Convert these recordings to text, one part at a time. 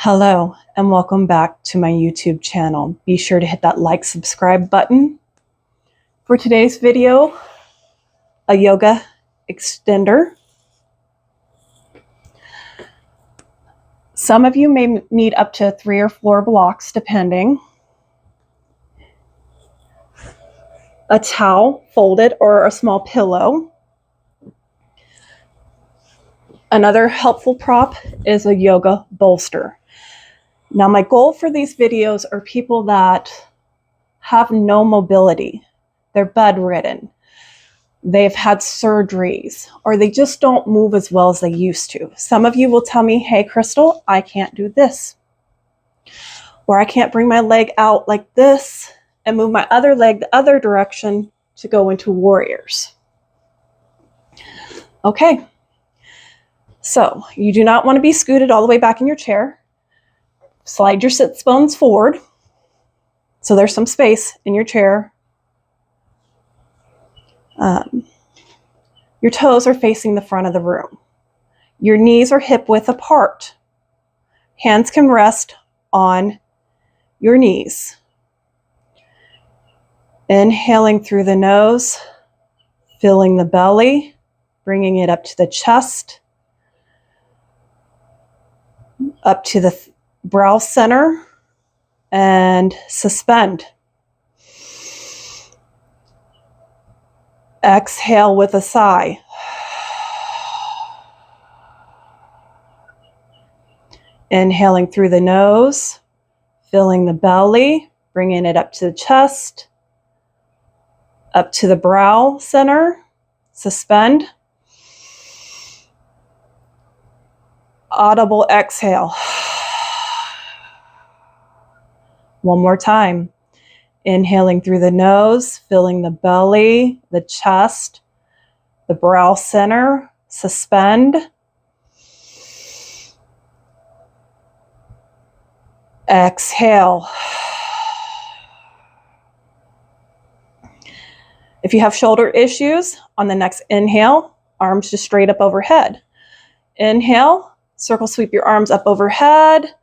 Hello and welcome back to my YouTube channel. Be sure to hit that like, subscribe button. For today's video, a yoga extender. Some of you may need up to 3 or 4 blocks depending. A towel folded or a small pillow. Another helpful prop is a yoga bolster. Now my goal for these videos are people that have no mobility. They're bedridden. They've had surgeries, or they just don't move as well as they used to. Some of you will tell me, hey, Crystal, I can't do this. Or I can't bring my leg out like this and move my other leg the other direction to go into warriors. Okay. So you do not want to be scooted all the way back in your chair. Slide your sits bones forward so there's some space in your chair. Your toes are facing the front of the room. Your knees are hip width apart. Hands can rest on your knees. Inhaling through the nose, filling the belly, bringing it up to the chest, up to the brow center, and suspend. Exhale with a sigh. Inhaling through the nose, filling the belly, bringing it up to the chest, up to the brow center, suspend. Audible exhale. One more time. Inhaling through the nose, filling the belly, the chest, the brow center, suspend. Exhale. If you have shoulder issues, on the next inhale, arms just straight up overhead. Inhale, circle sweep your arms up overhead.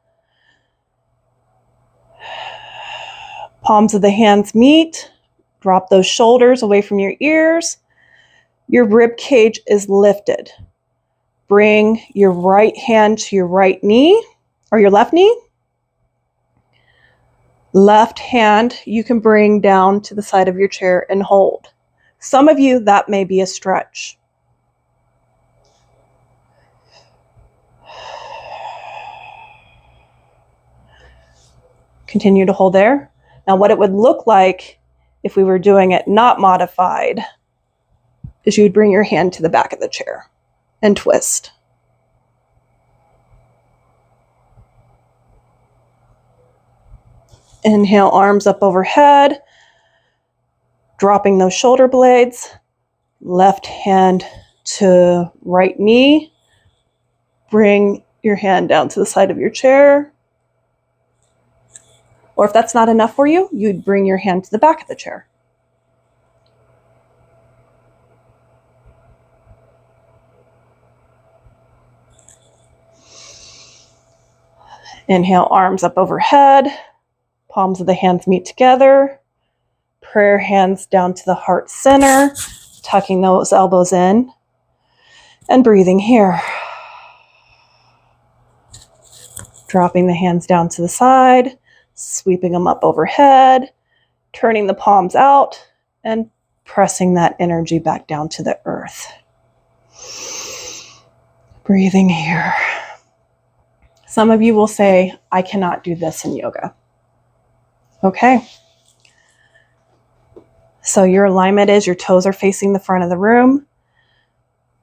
Palms of the hands meet. Drop those shoulders away from your ears. Your rib cage is lifted. Bring your right hand to your right knee or your left knee. Left hand you can bring down to the side of your chair and hold. Some of you, that may be a stretch. Continue to hold there. Now what it would look like if we were doing it not modified is you'd bring your hand to the back of the chair and twist. Inhale, arms up overhead, dropping those shoulder blades. Left hand to right knee. Bring your hand down to the side of your chair. Or if that's not enough for you, you'd bring your hand to the back of the chair. Inhale, arms up overhead. Palms of the hands meet together. Prayer hands down to the heart center, tucking those elbows in and breathing here. Dropping the hands down to the side, sweeping them up overhead, turning the palms out and pressing that energy back down to the earth. Breathing here. Some of you will say, I cannot do this in yoga. Okay. So your alignment is your toes are facing the front of the room.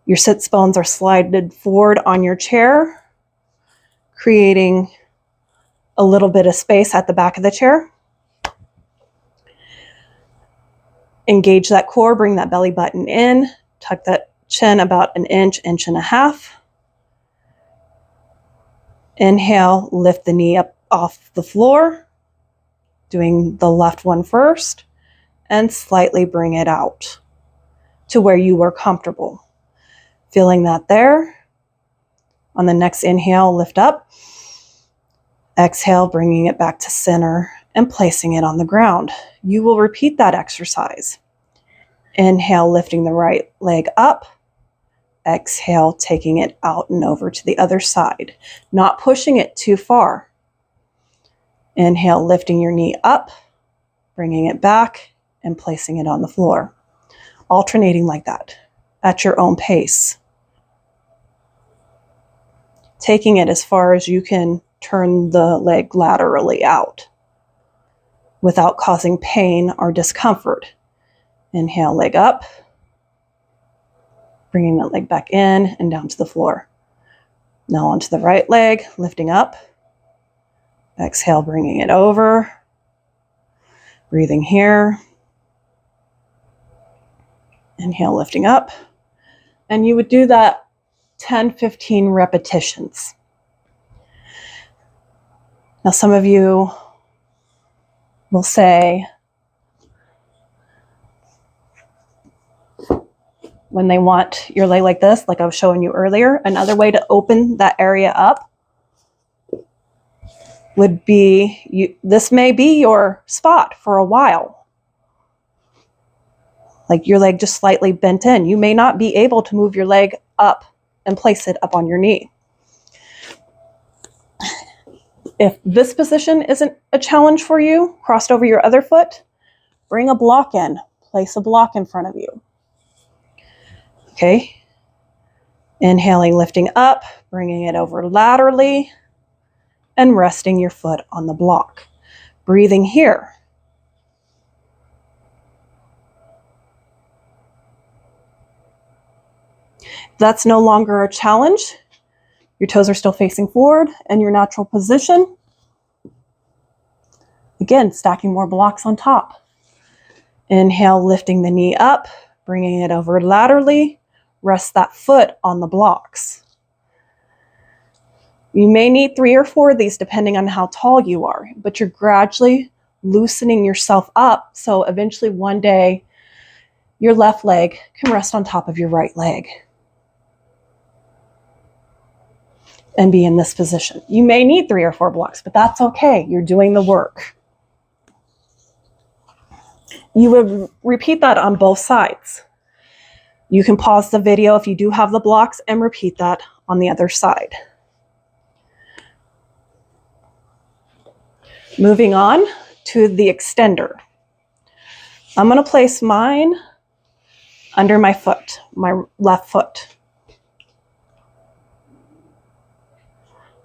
Your sits bones are slided forward on your chair, creating a little bit of space at the back of the chair. Engage that core, bring that belly button in, tuck that chin about an inch, inch and a half. Inhale, lift the knee up off the floor, doing the left one first, and slightly bring it out to where you were comfortable. Feeling that there. On the next inhale, lift up. Exhale, bringing it back to center and placing it on the ground. You will repeat that exercise. Inhale, lifting the right leg up. Exhale, taking it out and over to the other side, not pushing it too far. Inhale, lifting your knee up, bringing it back and placing it on the floor. Alternating like that at your own pace. Taking it as far as you can turn the leg laterally out without causing pain or discomfort. Inhale, leg up, bringing that leg back in and down to the floor. Now onto the right leg, lifting up. Exhale, bringing it over. Breathing here. Inhale, lifting up. And you would do that 10, 15 repetitions. Now some of you will say, when they want your leg like this, like I was showing you earlier, another way to open that area up would be, this may be your spot for a while. Like your leg just slightly bent in. You may not be able to move your leg up and place it up on your knee. If this position isn't a challenge for you, crossed over your other foot, bring a block in. Place a block in front of you. Okay. Inhaling, lifting up, bringing it over laterally, and resting your foot on the block. Breathing here. If that's no longer a challenge, your toes are still facing forward and your natural position. Again, stacking more blocks on top. Inhale, lifting the knee up, bringing it over laterally. Rest that foot on the blocks. You may need 3 or 4 of these depending on how tall you are, but you're gradually loosening yourself up so eventually one day your left leg can rest on top of your right leg and be in this position. You may need 3 or 4 blocks, but that's okay. You're doing the work. You would repeat that on both sides. You can pause the video if you do have the blocks and repeat that on the other side. Moving on to the extender. I'm going to place mine under my foot, my left foot.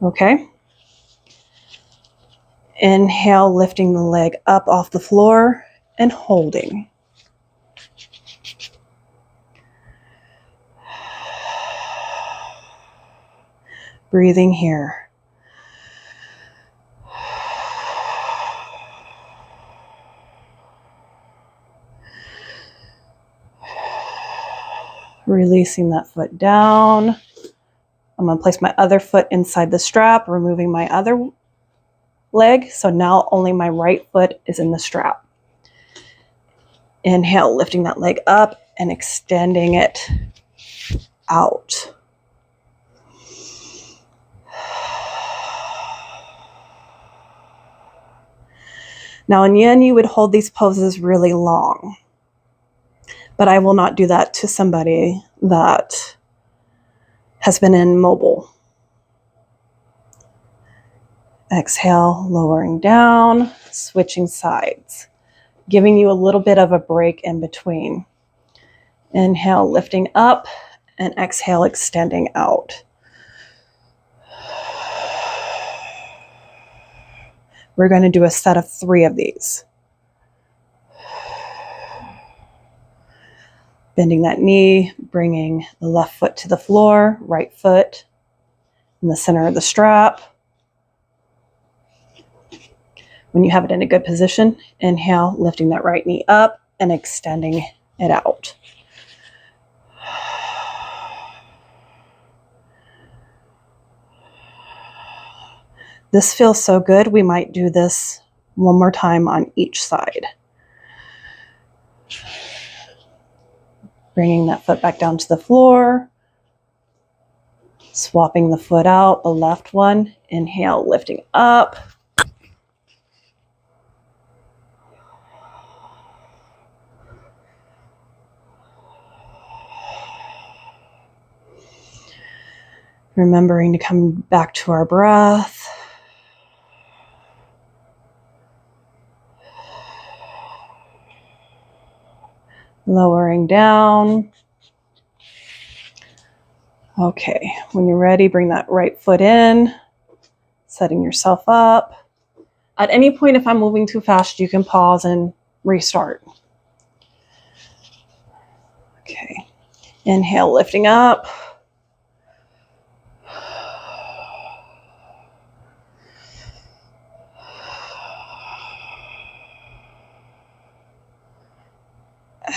Okay. Inhale, lifting the leg up off the floor and holding. Breathing here. Releasing that foot down. I'm going to place my other foot inside the strap, removing my other leg. So now only my right foot is in the strap. Inhale, lifting that leg up and extending it out. Now in yin, you would hold these poses really long, but I will not do that to somebody that has been immobile. Exhale, lowering down, switching sides, giving you a little bit of a break in between. Inhale, lifting up, and exhale, extending out. We're going to do a set of 3 of these. Bending that knee, bringing the left foot to the floor, right foot in the center of the strap. When you have it in a good position, inhale, lifting that right knee up and extending it out. This feels so good, we might do this one more time on each side. Bringing that foot back down to the floor. Swapping the foot out, the left one. Inhale, lifting up. Remembering to come back to our breath. Lowering down. Okay, when you're ready, bring that right foot in, setting yourself up. At any point, if I'm moving too fast, you can pause and restart. Okay, inhale, lifting up.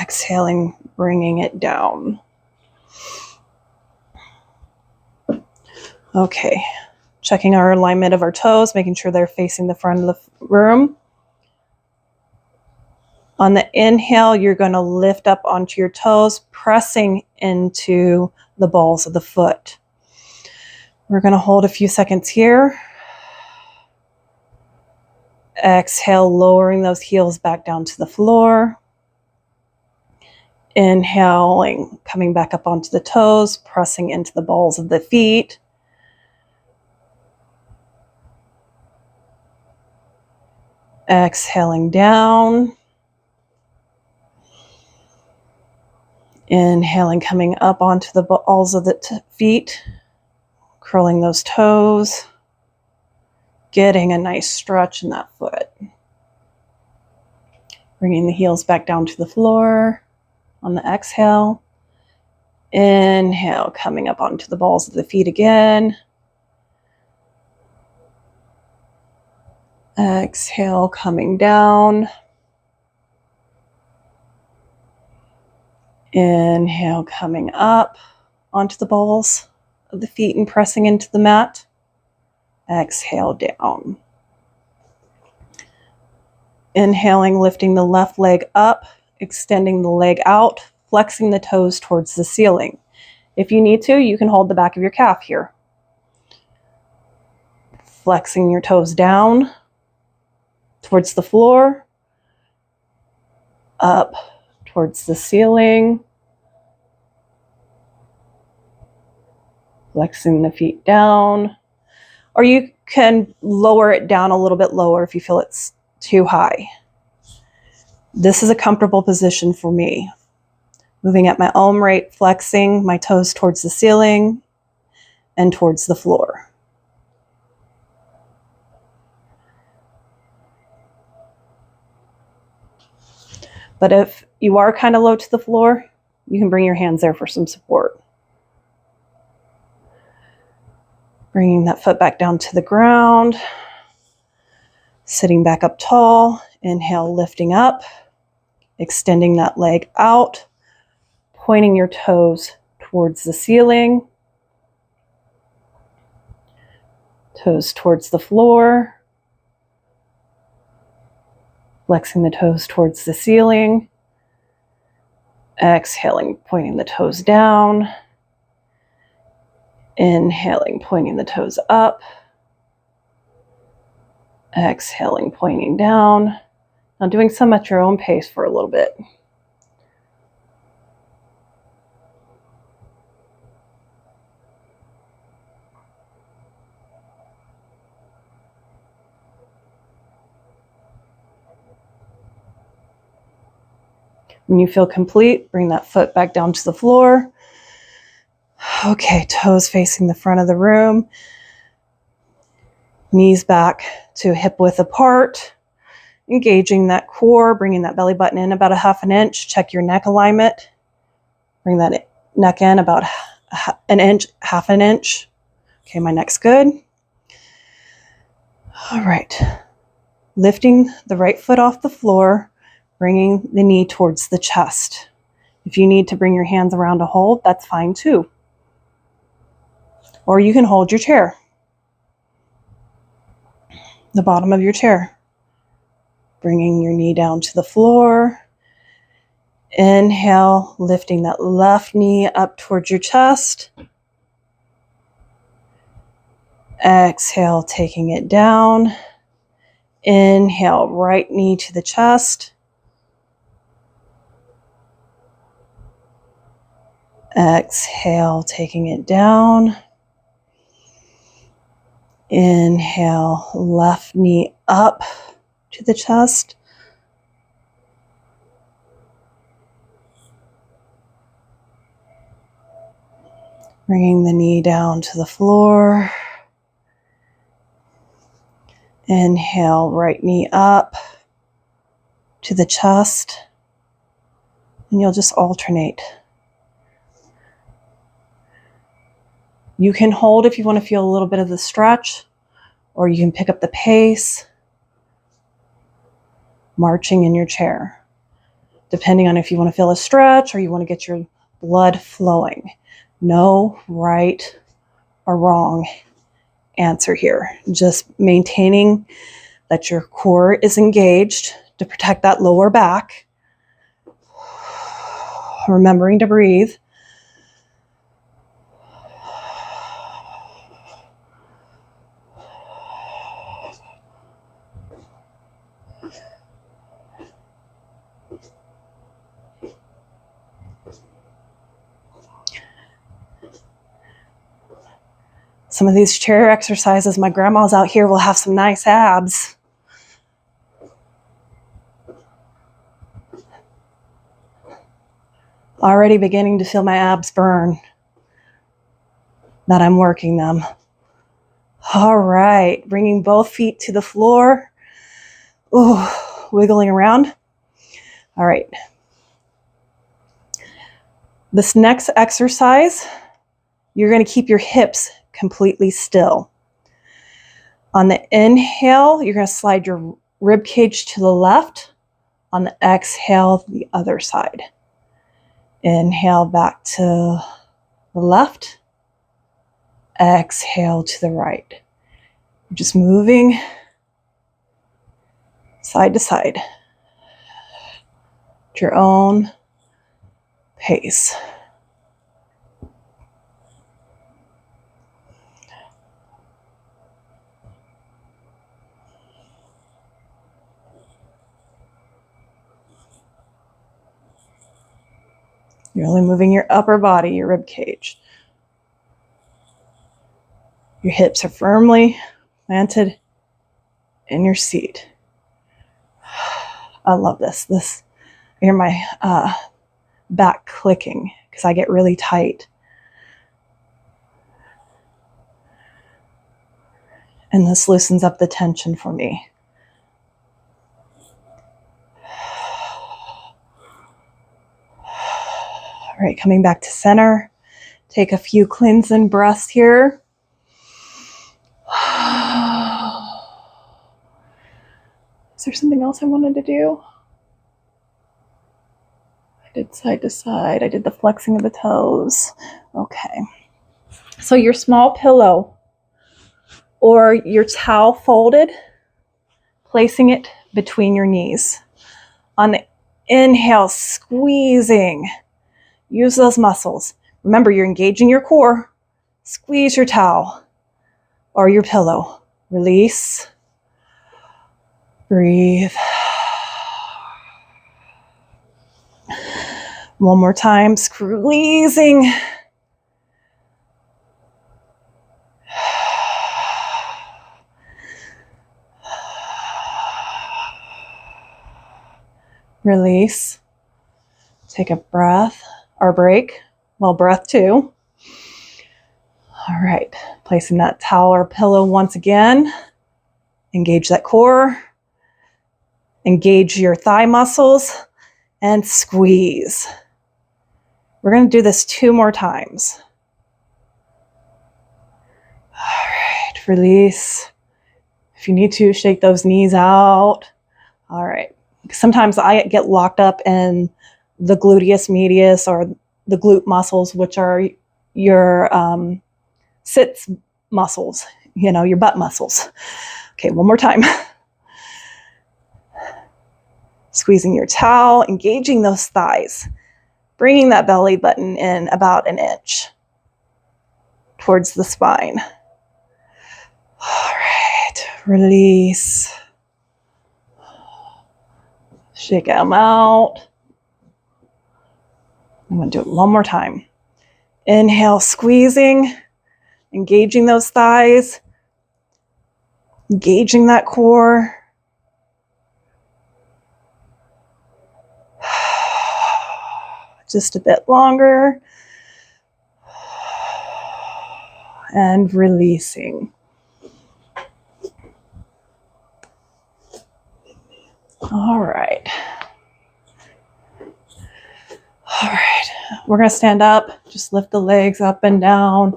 Exhaling, bringing it down. Okay, checking our alignment of our toes, making sure they're facing the front of the room. On the inhale, you're going to lift up onto your toes, pressing into the balls of the foot. We're going to hold a few seconds here. Exhale, lowering those heels back down to the floor. Inhaling, coming back up onto the toes, pressing into the balls of the feet. Exhaling down. Inhaling, coming up onto the balls of the feet, curling those toes, getting a nice stretch in that foot. Bringing the heels back down to the floor on the exhale. Inhale, coming up onto the balls of the feet again. Exhale, coming down. Inhale, coming up onto the balls of the feet and pressing into the mat. Exhale, down. Inhaling, lifting the left leg up, extending the leg out, flexing the toes towards the ceiling. If you need to, you can hold the back of your calf here. Flexing your toes down towards the floor, up towards the ceiling, flexing the feet down, or you can lower it down a little bit lower if you feel it's too high. This is a comfortable position for me. Moving at my own rate, flexing my toes towards the ceiling and towards the floor. But if you are kind of low to the floor, you can bring your hands there for some support. Bringing that foot back down to the ground. Sitting back up tall. Inhale, lifting up. Extending that leg out. Pointing your toes towards the ceiling. Toes towards the floor. Flexing the toes towards the ceiling. Exhaling, pointing the toes down. Inhaling, pointing the toes up. Exhaling, pointing down. Now doing some at your own pace for a little bit. When you feel complete, bring that foot back down to the floor. Okay, toes facing the front of the room. Knees back to hip width apart. Engaging that core, bringing that belly button in about 1/2 inch. Check your neck alignment. Bring that neck in about 1 inch, 1/2 inch. Okay, my neck's good. All right. Lifting the right foot off the floor. Bringing the knee towards the chest. If you need to bring your hands around to hold, that's fine too. Or you can hold your chair. The bottom of your chair. Bringing your knee down to the floor. Inhale, lifting that left knee up towards your chest. Exhale, taking it down. Inhale, right knee to the chest. Exhale, taking it down. Inhale, left knee up to the chest. Bringing the knee down to the floor. Inhale, right knee up to the chest. And you'll just alternate. You can hold if you want to feel a little bit of the stretch, or you can pick up the pace, marching in your chair, depending on if you want to feel a stretch or you want to get your blood flowing. No right or wrong answer here. Just maintaining that your core is engaged to protect that lower back. Remembering to breathe. Some of these chair exercises, my grandma's out here will have some nice abs. Already beginning to feel my abs burn that I'm working them. All right, bringing both feet to the floor. Ooh, wiggling around. All right. This next exercise, you're going to keep your hips completely still. On the inhale, you're going to slide your rib cage to the left. On the exhale, the other side. Inhale back to the left. Exhale to the right. You're just moving side to side at your own pace. You're only moving your upper body, your rib cage. Your hips are firmly planted in your seat. I love this. I hear my back clicking because I get really tight. And this loosens up the tension for me. All right, coming back to center. Take a few cleansing breaths here. Is there something else I wanted to do? I did side to side. I did the flexing of the toes. Okay. So your small pillow or your towel folded, placing it between your knees. On the inhale, squeezing. Use those muscles. Remember, you're engaging your core. Squeeze your towel or your pillow. Release. Breathe. One more time, squeezing. Release. Take a breath or break. Well, breath two. All right, placing that towel or pillow once again. Engage that core. Engage your thigh muscles and squeeze. We're going to do this 2 more times. All right, release. If you need to, shake those knees out. All right. Sometimes I get locked up in the gluteus medius or the glute muscles, which are your sits muscles, your butt muscles. Okay, one more time. Squeezing your towel, engaging those thighs, bringing that belly button in about 1 inch towards the spine. All right, release. Shake them out. I'm going to do it one more time. Inhale, squeezing, engaging those thighs, engaging that core. Just a bit longer. And releasing. All right. All right. We're going to stand up. Just lift the legs up and down.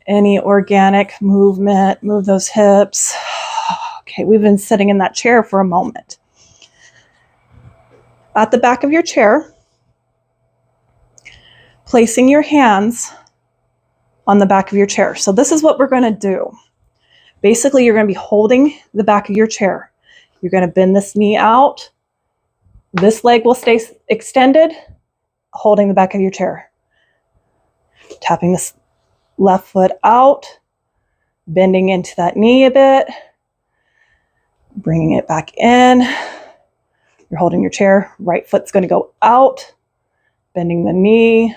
Any organic movement, move those hips. Okay, we've been sitting in that chair for a moment. At the back of your chair, placing your hands on the back of your chair. So this is what we're going to do. Basically, you're going to be holding the back of your chair. You're going to bend this knee out. This leg will stay extended, holding the back of your chair. Tapping this left foot out, bending into that knee a bit, bringing it back in. You're holding your chair. Right foot's going to go out, bending the knee,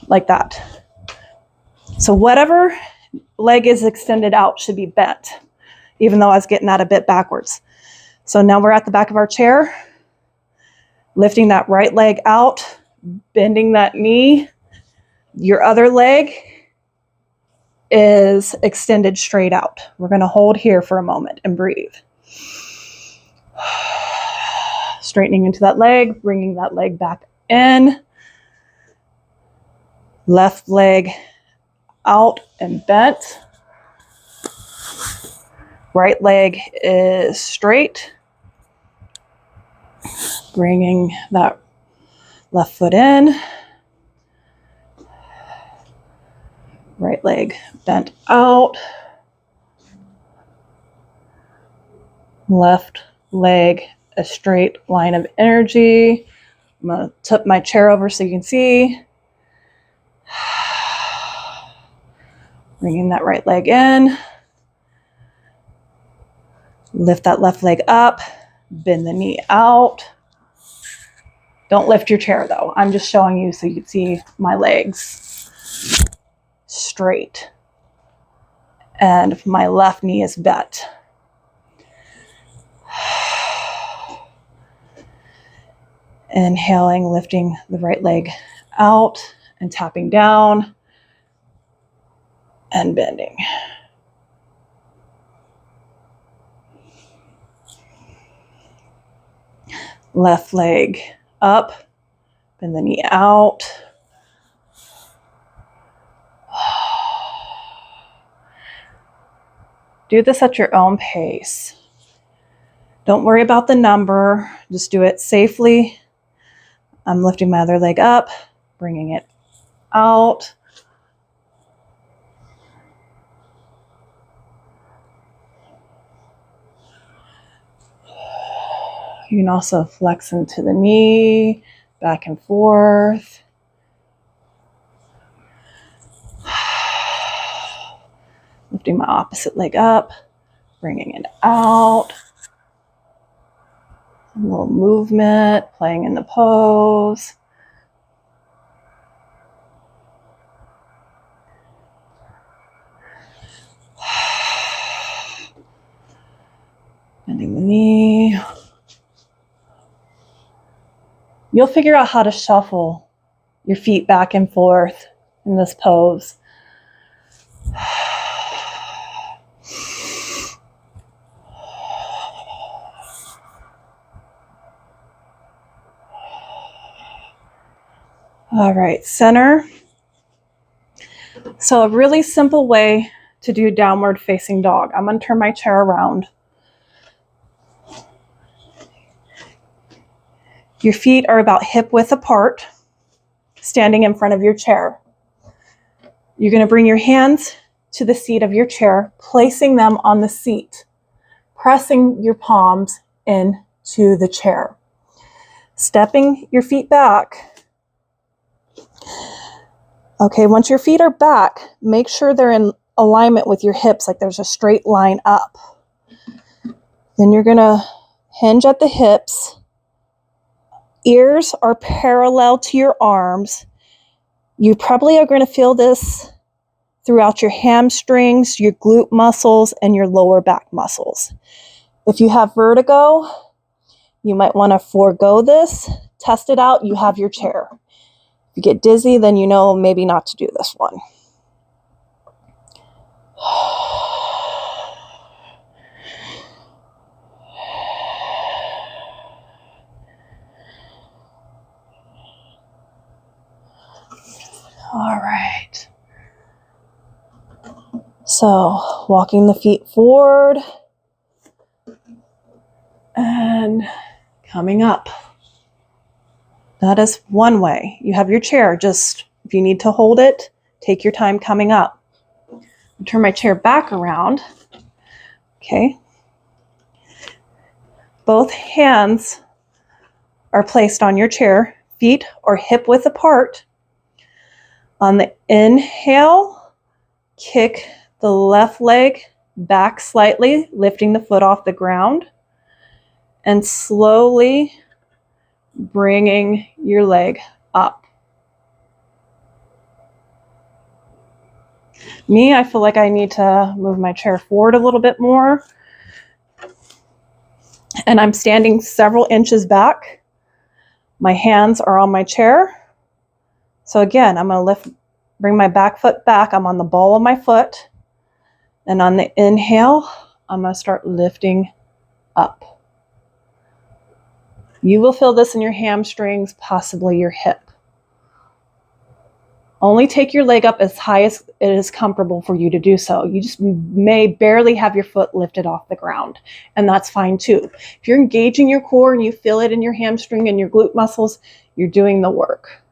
like that. So whatever leg is extended out should be bent, even though I was getting that a bit backwards. So now we're at the back of our chair, lifting that right leg out, bending that knee. Your other leg is extended straight out. We're going to hold here for a moment and breathe. Straightening into that leg, bringing that leg back in. Left leg out and bent. Right leg is straight. Bringing that left foot in. Right leg bent out. Left leg, a straight line of energy. I'm going to tip my chair over so you can see. Bringing that right leg in. Lift that left leg up. Bend the knee out. Don't lift your chair though. I'm just showing you so you can see my legs straight. And my left knee is bent. Inhaling, lifting the right leg out and tapping down and bending. Left leg up, bend the knee out. Do this at your own pace. Don't worry about the number, just do it safely. I'm lifting my other leg up, bringing it out. You can also flex into the knee, back and forth. Lifting my opposite leg up, bringing it out. A little movement, playing in the pose. Bending the knee. You'll figure out how to shuffle your feet back and forth in this pose. All right, center. So a really simple way to do downward facing dog. I'm going to turn my chair around. Your feet are about hip width apart, standing in front of your chair. You're going to bring your hands to the seat of your chair, placing them on the seat, pressing your palms into the chair. Stepping your feet back. Okay, once your feet are back, make sure they're in alignment with your hips, like there's a straight line up. Then you're gonna hinge at the hips. Ears are parallel to your arms. You probably are gonna feel this throughout your hamstrings, your glute muscles, and your lower back muscles. If you have vertigo, you might want to forego this. Test it out. You have your chair. If you get dizzy, then you know maybe not to do this one. All right. So, walking the feet forward and coming up. That is one way. You have your chair. Just if you need to hold it, take your time coming up. Turn my chair back around. Okay. Both hands are placed on your chair, feet are hip width apart. On the inhale, kick the left leg back slightly, lifting the foot off the ground, and slowly bringing your leg up. Me, I feel like I need to move my chair forward a little bit more. And I'm standing several inches back. My hands are on my chair. So again, I'm going to bring my back foot back. I'm on the ball of my foot. And on the inhale, I'm going to start lifting up. You will feel this in your hamstrings, possibly your hip. Only take your leg up as high as it is comfortable for you to do so. You just may barely have your foot lifted off the ground, and that's fine too. If you're engaging your core and you feel it in your hamstring and your glute muscles, you're doing the work.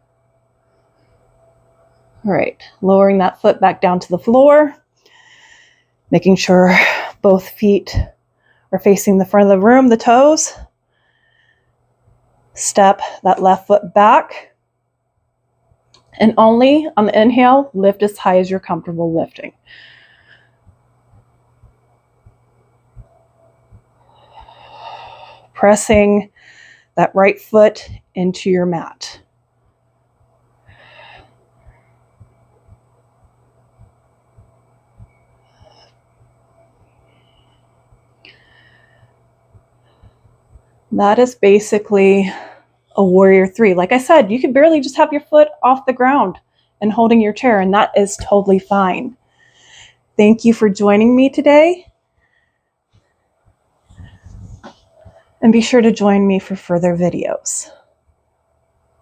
All right, lowering that foot back down to the floor, making sure both feet are facing the front of the room, the toes. Step that left foot back. And only on the inhale, lift as high as you're comfortable lifting. Pressing that right foot into your mat. That is basically a warrior 3. Like I said, you could barely just have your foot off the ground and holding your chair, and that is totally fine. Thank you for joining me today. And be sure to join me for further videos.